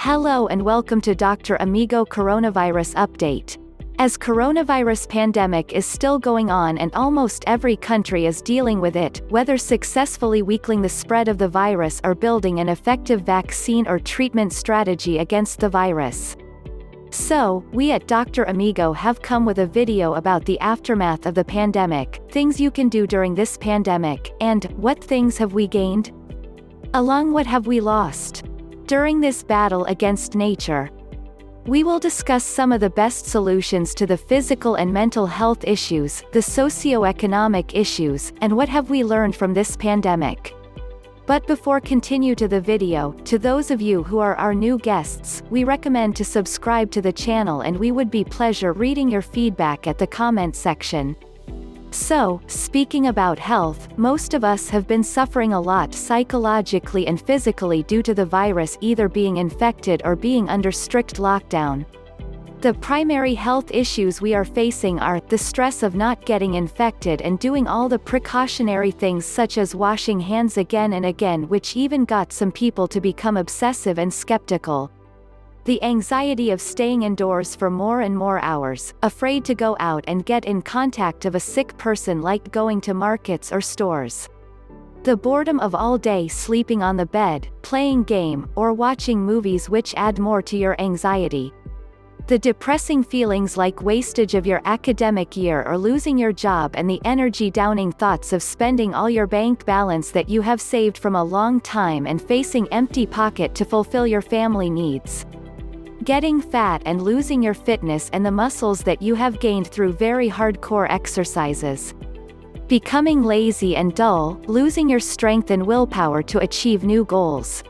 Hello and welcome to Dr. Amigo Coronavirus Update. As coronavirus pandemic is still going on and almost every country is dealing with it, whether successfully weakling the spread of the virus or building an effective vaccine or treatment strategy against the virus. So, we at Dr. Amigo have come with a video about the aftermath of the pandemic, things you can do during this pandemic, and what things have we gained? Along what have we lost? During this battle against nature, we will discuss some of the best solutions to the physical and mental health issues, the socio-economic issues, and what have we learned from this pandemic. But before continue to the video, to those of you who are our new guests, we recommend to subscribe to the channel and we would be pleasure reading your feedback at the comment section. So, speaking about health, most of us have been suffering a lot psychologically and physically due to the virus either being infected or being under strict lockdown. The primary health issues we are facing are the stress of not getting infected and doing all the precautionary things such as washing hands again and again, which even got some people to become obsessive and skeptical. The anxiety of staying indoors for more and more hours, afraid to go out and get in contact of a sick person like going to markets or stores. The boredom of all day sleeping on the bed, playing game, or watching movies which add more to your anxiety. The depressing feelings like wastage of your academic year or losing your job and the energy-downing thoughts of spending all your bank balance that you have saved from a long time and facing empty pocket to fulfill your family needs. Getting fat and losing your fitness and the muscles that you have gained through very hardcore exercises. Becoming lazy and dull, losing your strength and willpower to achieve new goals.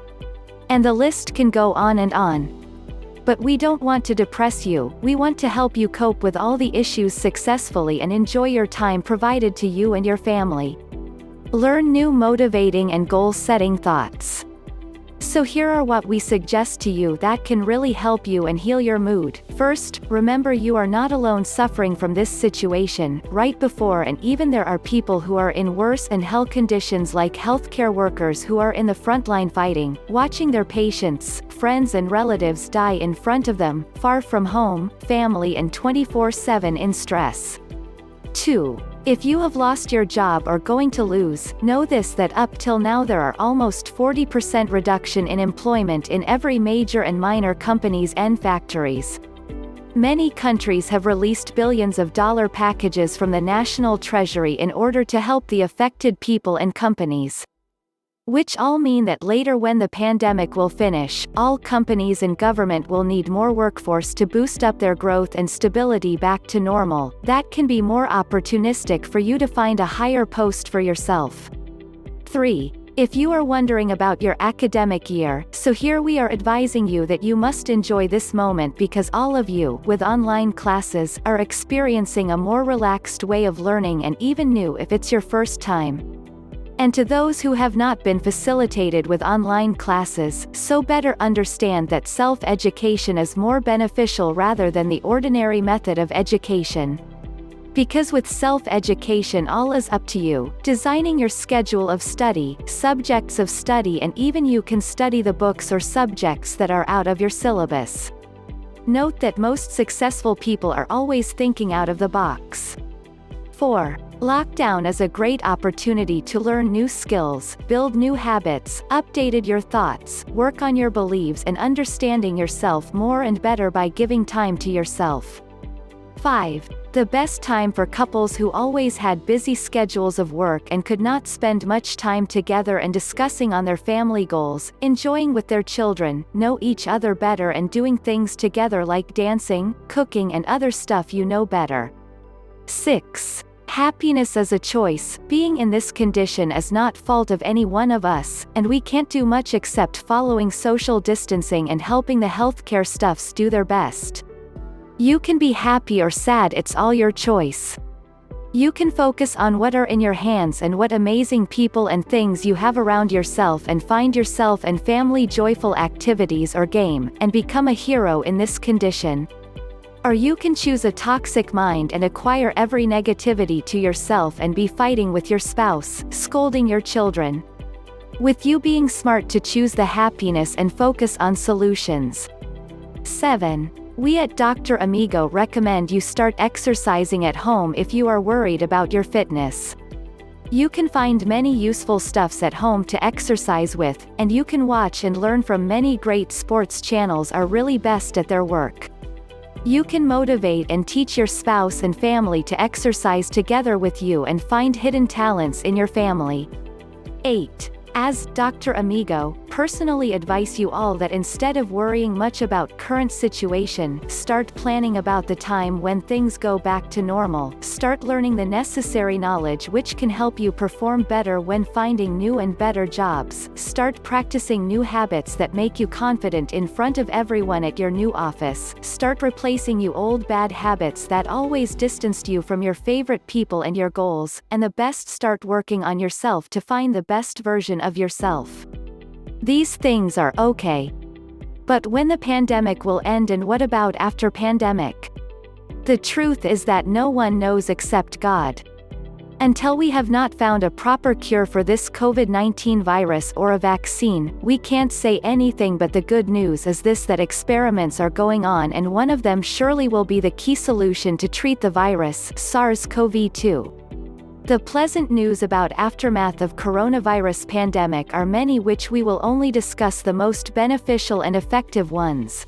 And the list can go on and on. But we don't want to depress you, we want to help you cope with all the issues successfully and enjoy your time provided to you and your family. Learn new motivating and goal-setting thoughts. So here are what we suggest to you that can really help you and heal your mood. First, remember you are not alone suffering from this situation. Right before and even there are people who are in worse and hell conditions like healthcare workers who are in the front line fighting, watching their patients, friends and relatives die in front of them, far from home, family and 24/7 in stress. 2. If you have lost your job or going to lose, know this that up till now there are almost 40% reduction in employment in every major and minor companies and factories. Many countries have released billions of dollar packages from the national treasury in order to help the affected people and companies. Which all mean that later when the pandemic will finish, all companies and government will need more workforce to boost up their growth and stability back to normal. That can be more opportunistic for you to find a higher post for yourself. 3. If you are wondering about your academic year, so here we are advising you that you must enjoy this moment because all of you, with online classes, are experiencing a more relaxed way of learning and even new if it's your first time. And to those who have not been facilitated with online classes, so better understand that self-education is more beneficial rather than the ordinary method of education. Because with self-education all is up to you, designing your schedule of study, subjects of study and even you can study the books or subjects that are out of your syllabus. Note that most successful people are always thinking out of the box. 4. Lockdown is a great opportunity to learn new skills, build new habits, updated your thoughts, work on your beliefs and understanding yourself more and better by giving time to yourself. 5. The best time for couples who always had busy schedules of work and could not spend much time together and discussing on their family goals, enjoying with their children, know each other better and doing things together like dancing, cooking and other stuff you know better. 6. Happiness is a choice. Being in this condition is not fault of any one of us, and we can't do much except following social distancing and helping the healthcare staffs do their best. You can be happy or sad, it's all your choice. You can focus on what are in your hands and what amazing people and things you have around yourself and find yourself and family joyful activities or game, and become a hero in this condition. Or you can choose a toxic mind and acquire every negativity to yourself and be fighting with your spouse, scolding your children. with you being smart to choose the happiness and focus on solutions. 7. We at Dr. Amigo recommend you start exercising at home if you are worried about your fitness. You can find many useful stuffs at home to exercise with, and you can watch and learn from many great sports channels are really best at their work. You can motivate and teach your spouse and family to exercise together with you and find hidden talents in your family. 8. As Dr. Amigo, personally advise you all that instead of worrying much about current situation, start planning about the time when things go back to normal, start learning the necessary knowledge which can help you perform better when finding new and better jobs, start practicing new habits that make you confident in front of everyone at your new office, start replacing you old bad habits that always distanced you from your favorite people and your goals, and the best, start working on yourself to find the best version of yourself. These things are okay. But when the pandemic will end, and what about after pandemic? The truth is that no one knows except God. Until we have not found a proper cure for this COVID-19 virus or a vaccine, we can't say anything, but the good news is this, that experiments are going on, and one of them surely will be the key solution to treat the virus, SARS-CoV-2. The pleasant news about aftermath of coronavirus pandemic are many, which we will only discuss the most beneficial and effective ones.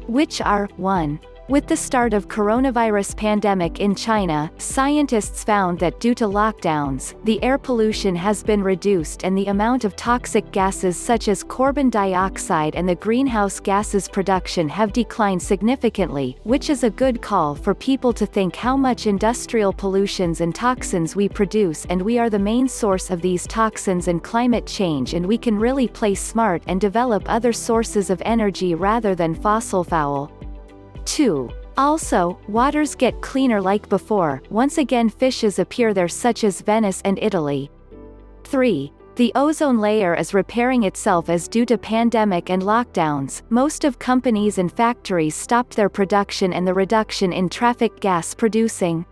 Which are: 1. With the start of coronavirus pandemic in China, scientists found that due to lockdowns, the air pollution has been reduced and the amount of toxic gases such as carbon dioxide and the greenhouse gases production have declined significantly, which is a good call for people to think how much industrial pollutions and toxins we produce, and we are the main source of these toxins and climate change, and we can really play smart and develop other sources of energy rather than fossil fuel. 2. Also, waters get cleaner like before, once again fishes appear there such as Venice and Italy. 3. The ozone layer is repairing itself as due to pandemic and lockdowns, most of companies and factories stopped their production and the reduction in traffic gas producing.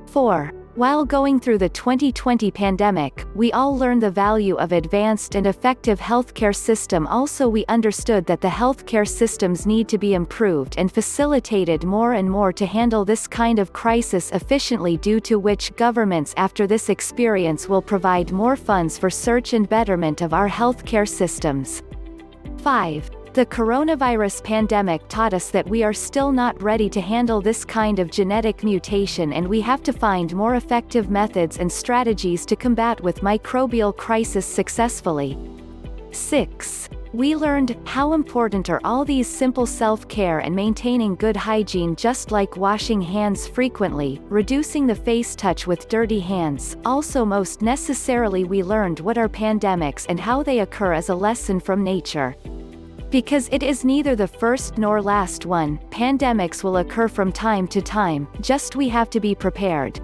4. While going through the 2020 pandemic, we all learned the value of advanced and effective healthcare system. Also, we understood that the healthcare systems need to be improved and facilitated more and more to handle this kind of crisis efficiently, due to which governments after this experience will provide more funds for search and betterment of our healthcare systems. 5. The coronavirus pandemic taught us that we are still not ready to handle this kind of genetic mutation, and we have to find more effective methods and strategies to combat with microbial crisis successfully. 6. We learned how important are all these simple self-care and maintaining good hygiene, just like washing hands frequently, reducing the face touch with dirty hands. Also, most necessarily, we learned what are pandemics and how they occur as a lesson from nature. Because it is neither the first nor last one, pandemics will occur from time to time, just we have to be prepared.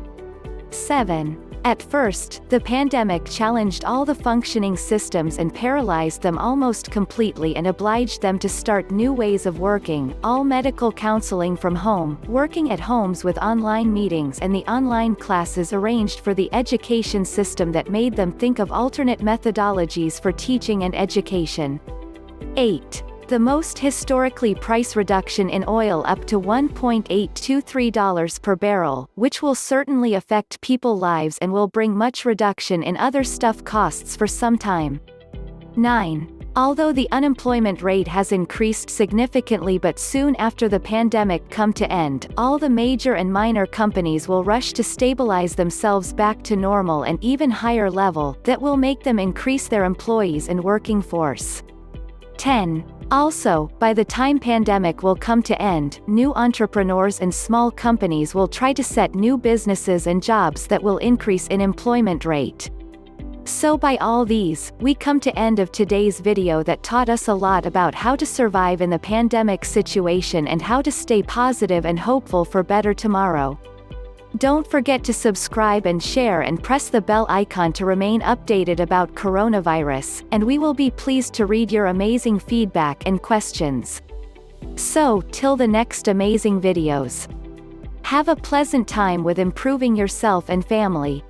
7. At first, the pandemic challenged all the functioning systems and paralyzed them almost completely and obliged them to start new ways of working, all medical counseling from home, working at homes with online meetings and the online classes arranged for the education system that made them think of alternate methodologies for teaching and education. 8. The most historically price reduction in oil up to $1.823 per barrel, which will certainly affect people's lives and will bring much reduction in other stuff costs for some time. 9. Although the unemployment rate has increased significantly, but soon after the pandemic come to end, all the major and minor companies will rush to stabilize themselves back to normal and even higher level, that will make them increase their employees and working force. 10. Also, by the time pandemic will come to end, new entrepreneurs and small companies will try to set new businesses and jobs that will increase in employment rate. So by all these, we come to end of today's video that taught us a lot about how to survive in the pandemic situation and how to stay positive and hopeful for better tomorrow. Don't forget to subscribe and share and press the bell icon to remain updated about coronavirus, and we will be pleased to read your amazing feedback and questions. So, till the next amazing videos. Have a pleasant time with improving yourself and family.